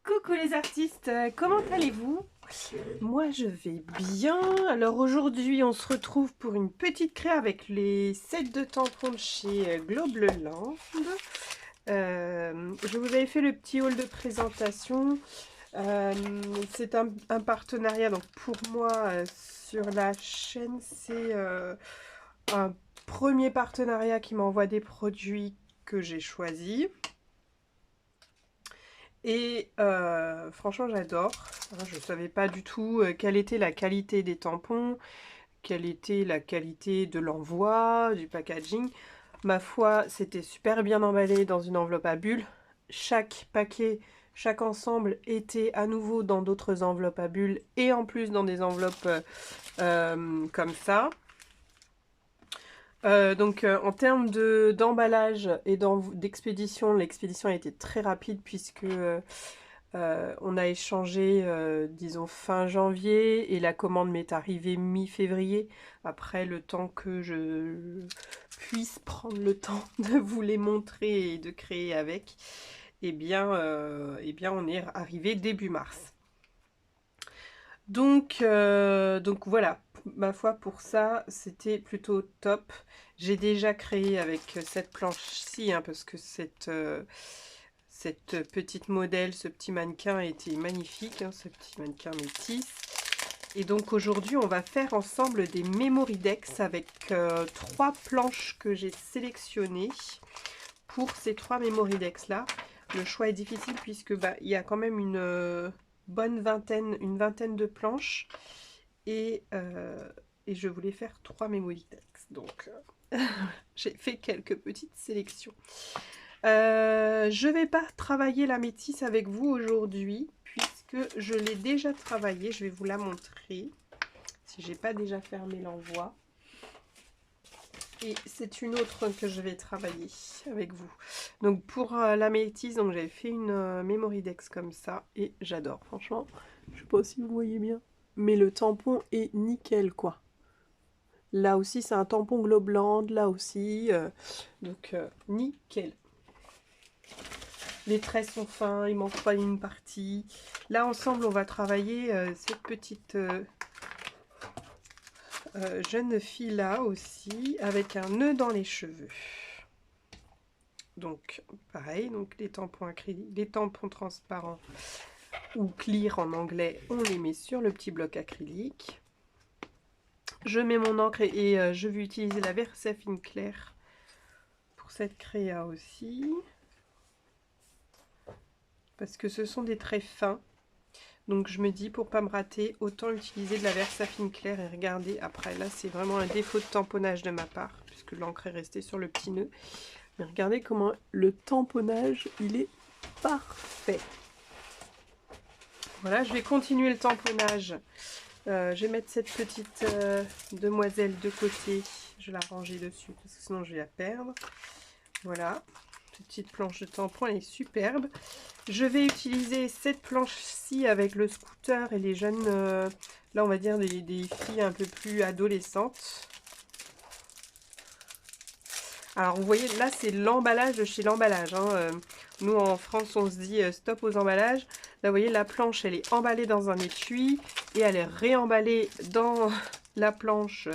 Coucou les artistes, comment allez-vous? Moi je vais bien. Alors aujourd'hui on se retrouve pour une petite créa avec les sets de tampons de chez Globleland. Je vous avais fait le petit haul de présentation. C'est un partenariat, donc pour moi sur la chaîne c'est un premier partenariat qui m'envoie des produits que j'ai choisis. Et franchement, j'adore. Je ne savais pas du tout quelle était la qualité des tampons, quelle était la qualité de l'envoi, du packaging. Ma foi, c'était super bien emballé dans une enveloppe à bulles. Chaque paquet, chaque ensemble était à nouveau dans d'autres enveloppes à bulles et en plus dans des enveloppes comme ça. En termes d'emballage et d'expédition, l'expédition a été très rapide puisque on a échangé, disons, fin janvier et la commande m'est arrivée mi-février. Après, le temps que je puisse prendre le temps de vous les montrer et de créer avec, eh bien on est arrivé début mars. Donc voilà, ma foi pour ça, c'était plutôt top. J'ai déjà créé avec cette planche-ci, hein, parce que cette petite modèle, ce petit mannequin était magnifique, hein, ce petit mannequin métis. Et donc aujourd'hui, on va faire ensemble des memory decks avec 3 planches que j'ai sélectionnées pour ces 3 memory decks là. Le choix est difficile puisque il y a quand même une vingtaine de planches et je voulais faire 3 memory decks. Donc j'ai fait quelques petites sélections. Je vais pas travailler la métisse avec vous aujourd'hui puisque je l'ai déjà travaillée. Je vais vous la montrer si j'ai pas déjà fermé l'envoi. Et c'est une autre que je vais travailler avec vous. Donc pour la métisse, donc j'avais fait une memory dex comme ça et j'adore. Franchement, je sais pas si vous voyez bien, mais le tampon est nickel quoi. Là aussi c'est un tampon Globleland, là aussi, nickel. Les traits sont fins, il manque pas une partie. Là ensemble on va travailler cette petite jeune fille là aussi avec un nœud dans les cheveux. Donc pareil, donc les tampons acryliques, les tampons transparents ou clear en anglais, on les met sur le petit bloc acrylique. Je mets mon encre et je vais utiliser la Versafine claire pour cette créa aussi. Parce que ce sont des traits fins. Donc je me dis, pour pas me rater, autant utiliser de la Versafine claire et regarder après. Là, c'est vraiment un défaut de tamponnage de ma part, puisque l'encre est restée sur le petit nœud. Mais regardez comment le tamponnage, il est parfait. Voilà, je vais continuer le tamponnage. Je vais mettre cette petite demoiselle de côté. Je vais la ranger dessus, parce que sinon je vais la perdre. Voilà. Petite planche de tampon, elle est superbe. Je vais utiliser cette planche-ci avec le scooter et les jeunes, là on va dire des filles un peu plus adolescentes. Alors vous voyez, là c'est l'emballage de chez l'emballage. Hein. Nous en France on se dit stop aux emballages. Là vous voyez, la planche elle est emballée dans un étui et elle est réemballée dans la planche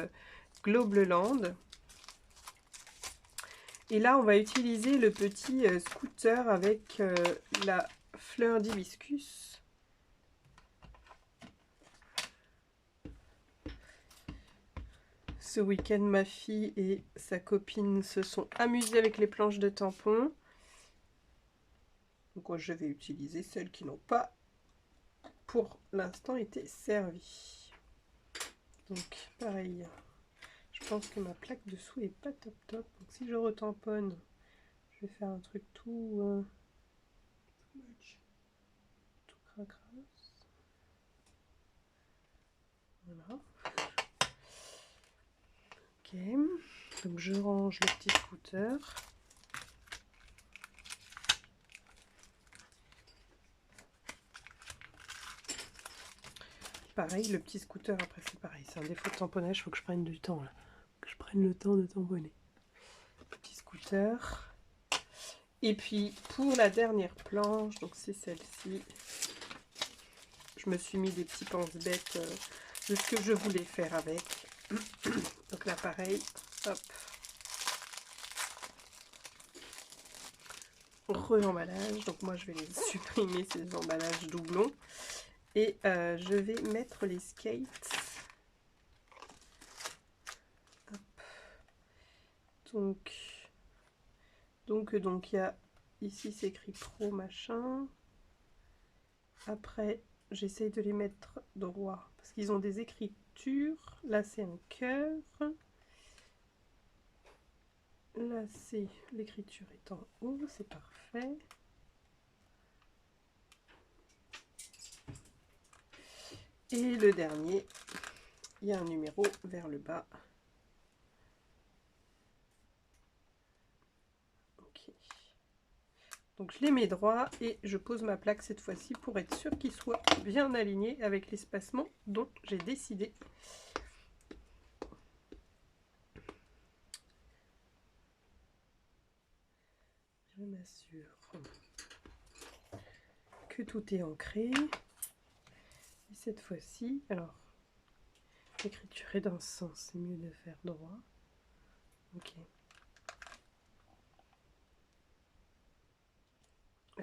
Globleland. Et là, on va utiliser le petit scooter avec la fleur d'hibiscus. Ce week-end, ma fille et sa copine se sont amusées avec les planches de tampons. Donc, je vais utiliser celles qui n'ont pas, pour l'instant, été servies. Donc, pareil. Je pense que ma plaque dessous est pas top top. Donc, si je retamponne, je vais faire un truc tout cracrasse. Voilà. Ok. Donc, je range le petit scooter. Pareil, le petit scooter, après c'est pareil, c'est un défaut de tamponnage, il faut que je prenne du temps là. Que je prenne le temps de tamponner. Petit scooter. Et puis pour la dernière planche, donc c'est celle-ci, je me suis mis des petits pense-bêtes de ce que je voulais faire avec. Donc là pareil, hop, re-emballage. Donc moi je vais les supprimer ces emballages doublons. Et je vais mettre les skates. Hop. Donc il y a ici c'est écrit pro machin. Après j'essaye de les mettre droit parce qu'ils ont des écritures. Là c'est un cœur. Là c'est l'écriture est en haut, c'est parfait. Et le dernier, il y a un numéro vers le bas. Ok. Donc je les mets droits et je pose ma plaque cette fois-ci pour être sûr qu'ils soient bien alignés avec l'espacement dont j'ai décidé. Je m'assure que tout est ancré. Et cette fois-ci, alors, l'écriture est dans ce sens, c'est mieux de faire droit. Ok.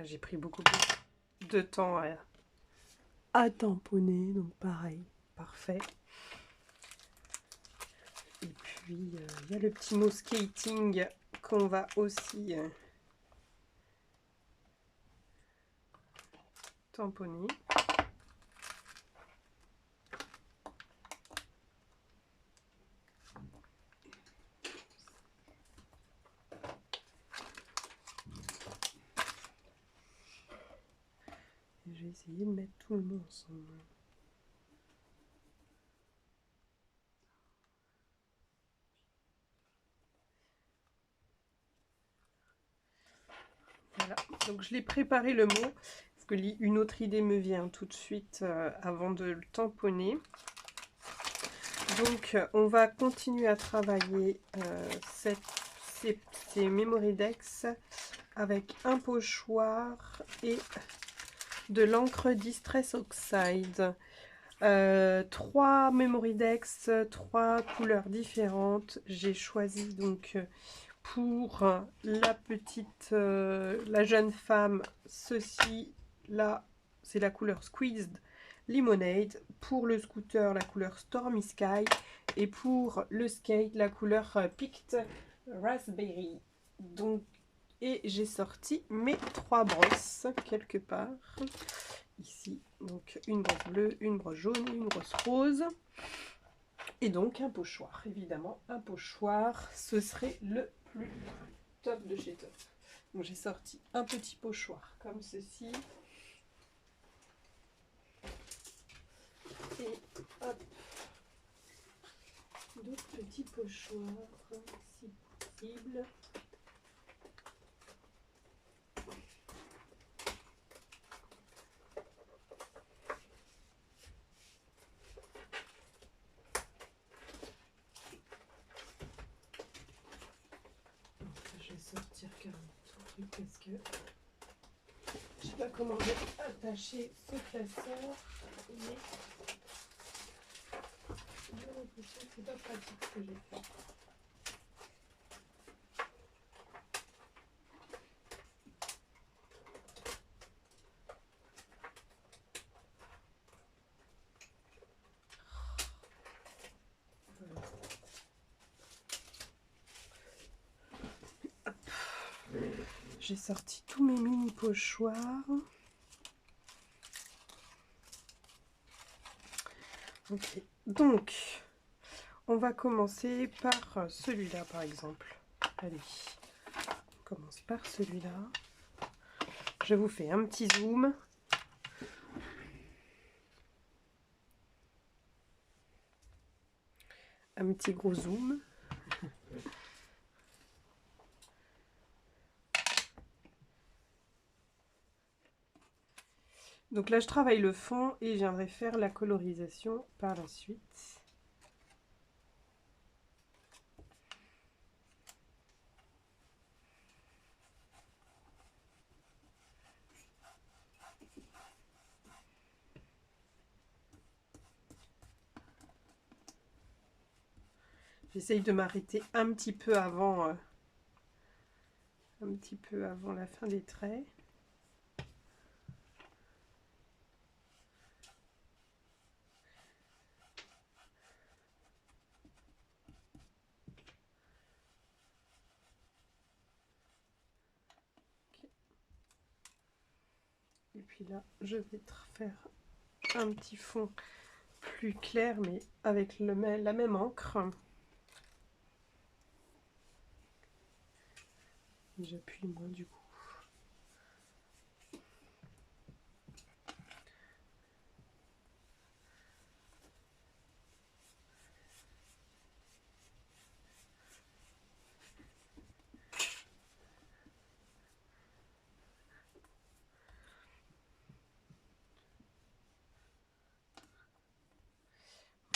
J'ai pris beaucoup plus de temps à tamponner, donc pareil, parfait. Et puis, il y a le petit mot skating qu'on va aussi tamponner. Et je vais essayer de mettre tout le monde ensemble. Voilà, donc je l'ai préparé le mot, parce que une autre idée me vient tout de suite avant de le tamponner. Donc on va continuer à travailler ces Memory Decks avec un pochoir et de l'encre Distress Oxide. 3 Memory Decks, 3 couleurs différentes. J'ai choisi donc pour la petite, la jeune femme, ceci là, c'est la couleur Squeezed Lemonade. Pour le scooter, la couleur Stormy Sky. Et pour le skate, la couleur Picked Raspberry. Donc, et j'ai sorti mes 3 brosses quelque part. Ici, donc une brosse bleue, une brosse jaune, une brosse rose. Et donc un pochoir, évidemment, un pochoir, ce serait le plus top de chez top. Donc j'ai sorti un petit pochoir comme ceci. Et hop, d'autres petits pochoirs, si possible. Je vais sortir carrément tout le truc parce que je sais pas comment j'ai attaché ce classeur, mais c'est pas pratique ce que j'ai fait. J'ai sorti tous mes mini pochoirs. Ok, donc on va commencer par celui-là par exemple. Allez, on commence par celui-là. Je vous fais un petit zoom. Un petit gros zoom. Donc là, je travaille le fond et je viendrai faire la colorisation par la suite. J'essaye de m'arrêter un petit peu avant la fin des traits. Et puis là, je vais faire un petit fond plus clair, mais avec la même encre. J'appuie moins du coup.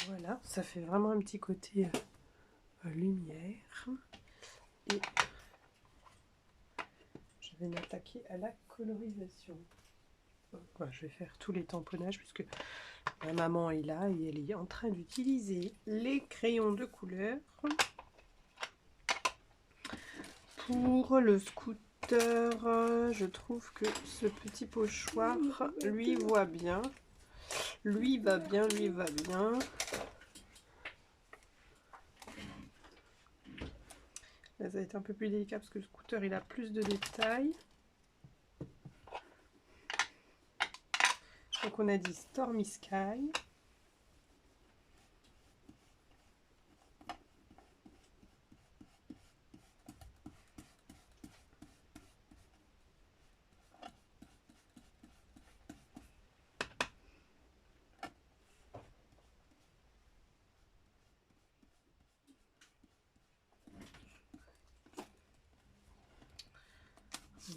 Voilà, ça fait vraiment un petit côté lumière. Et je vais m'attaquer à la colorisation. Voilà, je vais faire tous les tamponnages puisque ma maman est là et elle est en train d'utiliser les crayons de couleur. Pour le scooter, je trouve que ce petit pochoir lui voit bien. Lui va bien, lui va bien. Là, ça va être un peu plus délicat parce que le scooter il a plus de détails. Donc on a dit Stormy Sky.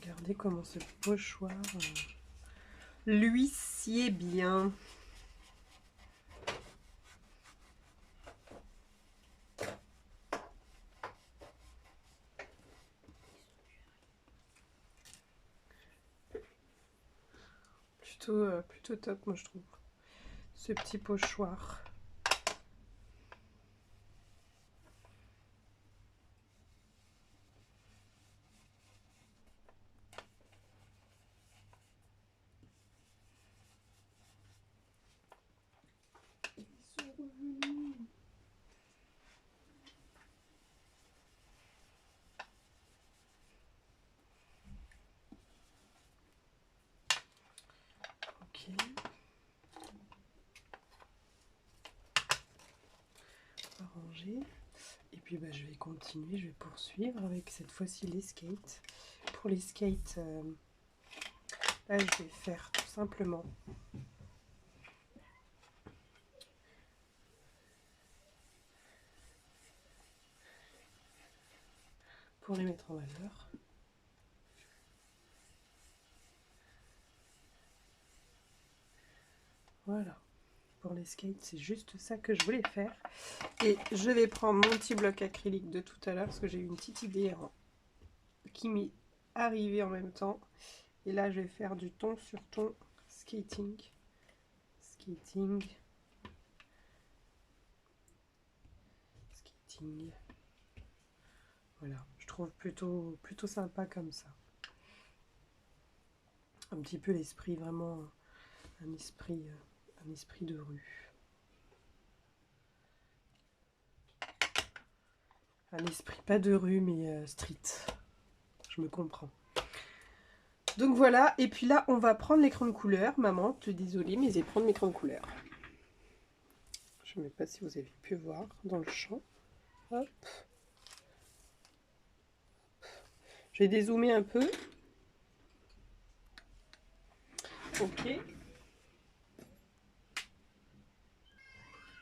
Regardez comment ce pochoir lui sied bien. Plutôt top, moi je trouve, ce petit pochoir. Ok. Arranger. Et puis bah, je vais continuer, je vais poursuivre avec cette fois-ci les skates. Pour les skates, là je vais faire tout simplement pour les mettre en valeur. Voilà, pour les skates, c'est juste ça que je voulais faire. Et je vais prendre mon petit bloc acrylique de tout à l'heure parce que j'ai eu une petite idée qui m'est arrivée en même temps. Et là, je vais faire du ton sur ton skating. Skating. Skating. Voilà, je trouve plutôt sympa comme ça. Un petit peu l'esprit, vraiment un esprit de rue. Un esprit pas de rue mais street. Je me comprends. Donc voilà, et puis là on va prendre l'écran de couleur. Maman, te désolée, mais je vais prendre l'écran de couleur. Je ne sais pas si vous avez pu voir dans le champ. Hop. Je vais dézoomer un peu. Ok.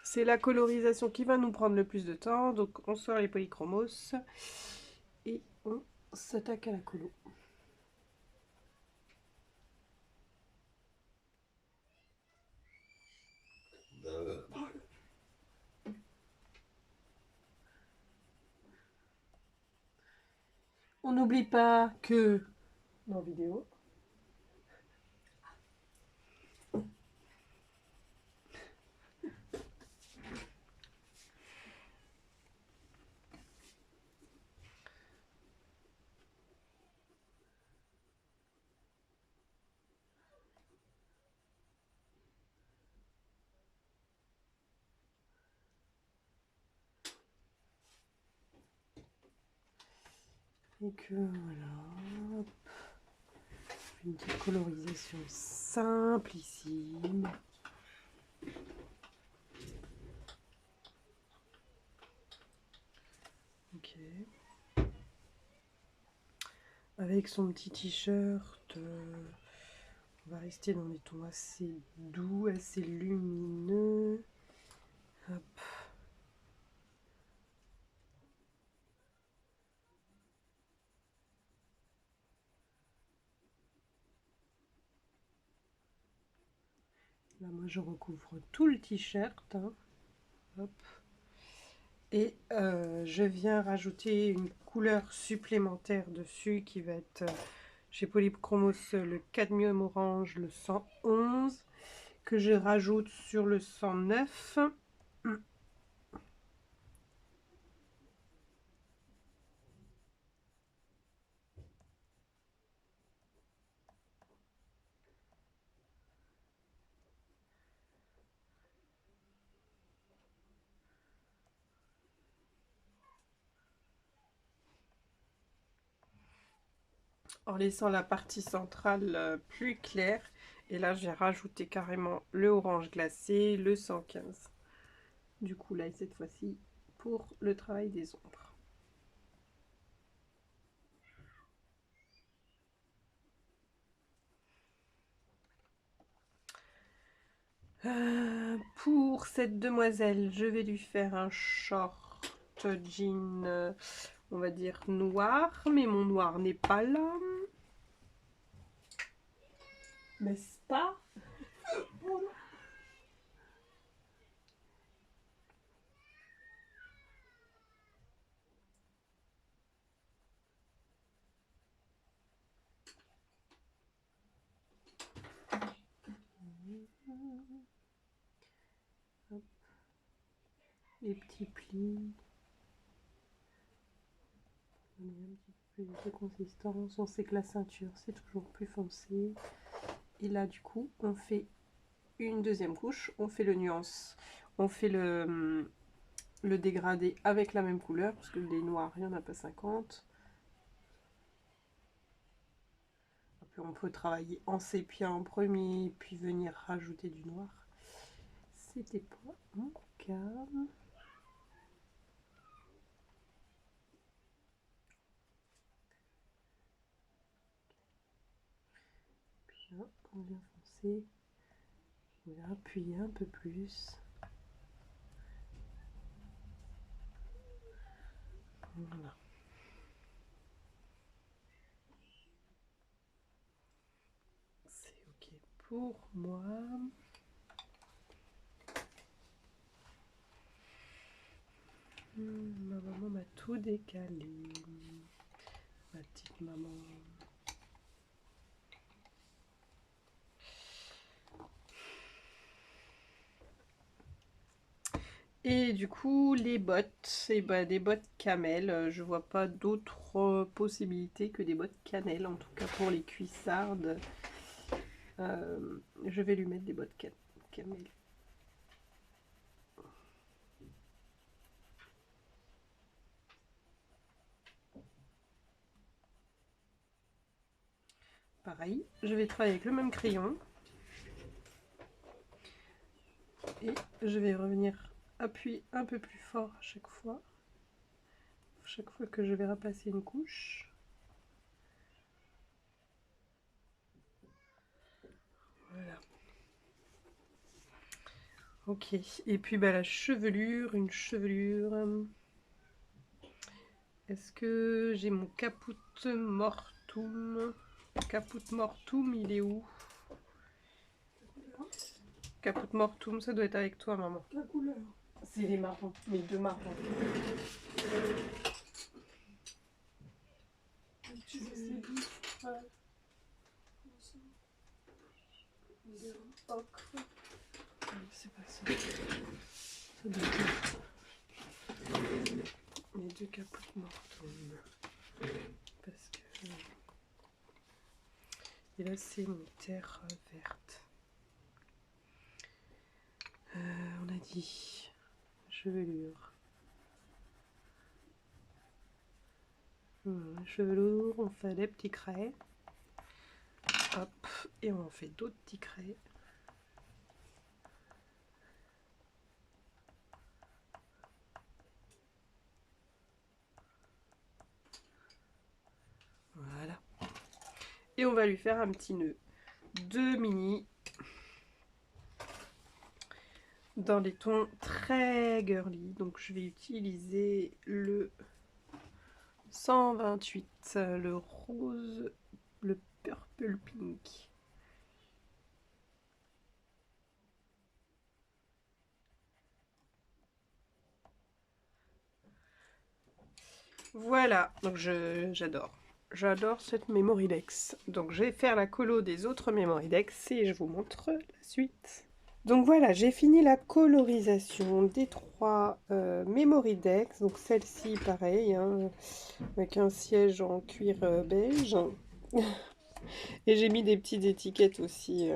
C'est la colorisation qui va nous prendre le plus de temps. Donc on sort les polychromos et on s'attaque à la colo. On n'oublie pas que dans vidéo, Et que voilà, hop, une petite colorisation simplissime. Ok. Avec son petit t-shirt, on va rester dans des tons assez doux, assez lumineux. Hop. Là, moi, je recouvre tout le t-shirt. Hein. Hop. Et je viens rajouter une couleur supplémentaire dessus qui va être chez Polychromos le cadmium orange, le 111, que je rajoute sur le 109. En laissant la partie centrale plus claire. Et là, j'ai rajouté carrément le orange glacé, le 115. Du coup, là, cette fois-ci, pour le travail des ombres. Pour cette demoiselle, je vais lui faire un short jean, on va dire noir, mais mon noir n'est pas là. N'est-ce pas? Hop. Les petits plis. Un petit peu plus de consistance. On sait que la ceinture, c'est toujours plus foncé. Et là, du coup, on fait une deuxième couche. On fait le nuance. On fait le dégradé avec la même couleur, parce que les noirs, il n'y en a pas 50. Après, on peut travailler en sépia en premier, puis venir rajouter du noir. C'était pas mon cas. Puis là, on vient foncer. On va appuyer un peu plus. Voilà. C'est ok pour moi. Ma maman m'a tout décalé. Ma petite maman. Et du coup, les bottes, et ben, des bottes camel. Je vois pas d'autres possibilités que des bottes cannelle, en tout cas pour les cuissardes. Je vais lui mettre des bottes camel. Pareil, je vais travailler avec le même crayon. Et je vais revenir appuyer un peu plus fort à chaque fois. Chaque fois que je vais repasser une couche. Voilà. Ok, et puis bah, la chevelure, une chevelure. Est-ce que j'ai mon caput mortum? Caput mortum, il est où? Caput mortum, ça doit être avec toi, maman. La couleur. C'est les marrons, mes deux marrons. Tu veux ces bouts? Ouais. Ocre. C'est pas ça. Ça doit être mes deux caput mortum. Parce que... Et là, c'est une terre verte. On a dit chevelure. Cheveux lourds, on fait des petits craies. Hop, et on en fait d'autres petits craies. Voilà. Et on va lui faire un petit nœud de mini dans des tons très girly. Donc je vais utiliser le 128, le rose, le purple pink. Voilà, donc j'adore. J'adore cette Memoridex. Donc je vais faire la colo des autres Memoridex et je vous montre la suite. Donc voilà, j'ai fini la colorisation des trois Memoridex. Donc celle-ci, pareil, hein, avec un siège en cuir beige. Et j'ai mis des petites étiquettes aussi.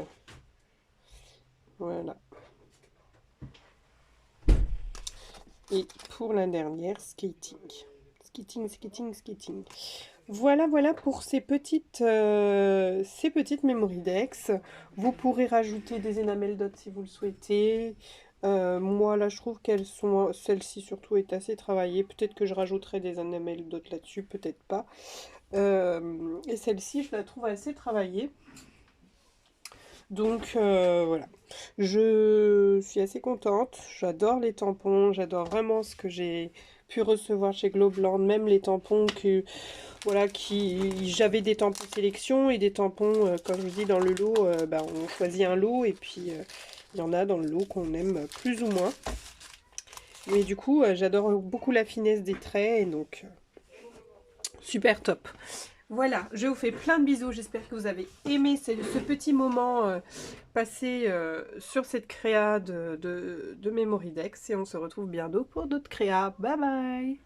Voilà. Et pour la dernière, skating. Skating, skating, skating. Voilà, voilà pour ces petites Memoridex. Vous pourrez rajouter des enamel dots si vous le souhaitez. Moi, là, je trouve qu'elles sont... Celle-ci, surtout, est assez travaillée. Peut-être que je rajouterai des enamel dots là-dessus, peut-être pas. Et celle-ci, je la trouve assez travaillée. Donc, voilà. Je suis assez contente. J'adore les tampons. J'adore vraiment ce que j'ai pu recevoir chez Globland. Même les tampons que... Voilà, j'avais des tampons sélection et des tampons, comme je vous dis, dans le lot, on choisit un lot et puis il y en a dans le lot qu'on aime plus ou moins. Mais du coup, j'adore beaucoup la finesse des traits et donc super top. Voilà, je vous fais plein de bisous, j'espère que vous avez aimé ce petit moment passé sur cette créa de Memoridex et on se retrouve bientôt pour d'autres créas. Bye bye!